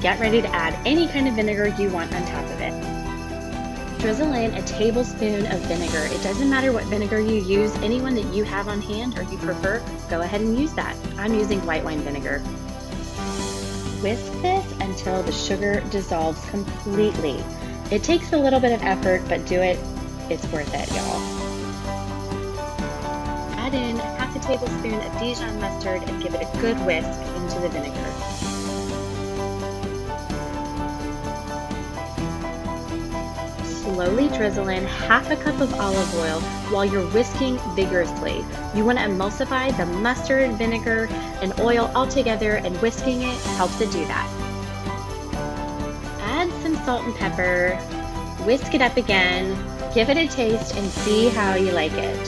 get ready to add any kind of vinegar you want on top of it. Drizzle in a tablespoon of vinegar. It doesn't matter what vinegar you use, anyone that you have on hand or you prefer, go ahead and use that. I'm using white wine vinegar. Whisk this until the sugar dissolves completely. It takes a little bit of effort, but do it. It's worth it, y'all. Add in half a tablespoon of Dijon mustard and give it a good whisk into the vinegar. Slowly drizzle in half a cup of olive oil while you're whisking vigorously. You want to emulsify the mustard, vinegar, and oil all together, and whisking it helps it do that. Add some salt and pepper, whisk it up again, give it a taste, and see how you like it.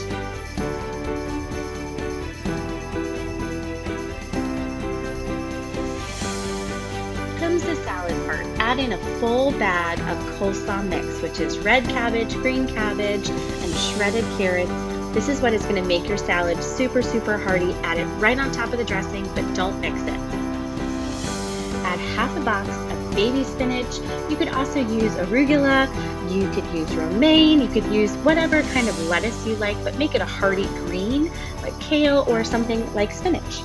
Comes the salad part. Add in a full bag of coleslaw mix, which is red cabbage, green cabbage, and shredded carrots. This is what is going to make your salad super, super hearty. Add it right on top of the dressing, but don't mix it. Add half a box of baby spinach. You could also use arugula, you could use romaine, you could use whatever kind of lettuce you like, but make it a hearty green, like kale or something like spinach.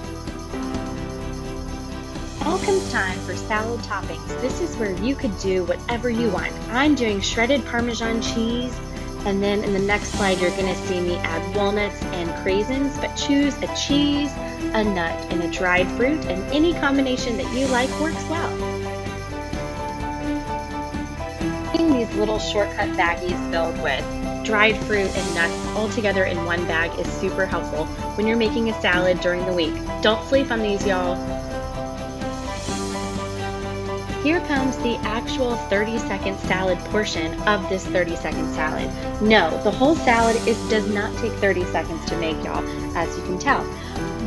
Now comes time for salad toppings. This is where you could do whatever you want. I'm doing shredded Parmesan cheese, and then in the next slide you're going to see me add walnuts and craisins, but choose a cheese, a nut, and a dried fruit, and any combination that you like works well. These little shortcut baggies filled with dried fruit and nuts all together in one bag is super helpful when you're making a salad during the week. Don't sleep on these, y'all. Here comes the actual 30-second salad portion of this 30-second salad. No, the whole salad does not take 30 seconds to make, y'all, as you can tell.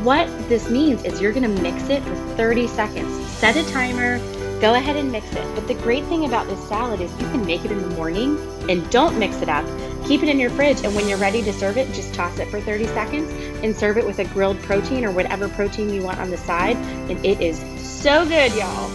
What this means is you're going to mix it for 30 seconds. Set a timer, go ahead and mix it. But the great thing about this salad is you can make it in the morning and don't mix it up. Keep it in your fridge, and when you're ready to serve it, just toss it for 30 seconds and serve it with a grilled protein or whatever protein you want on the side, and it is so good, y'all.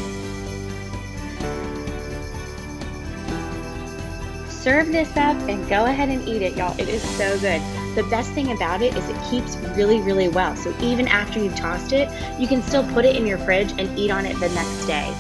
Serve this up and go ahead and eat it, y'all. It is so good. The best thing about it is it keeps really, really well. So even after you've tossed it, you can still put it in your fridge and eat on it the next day.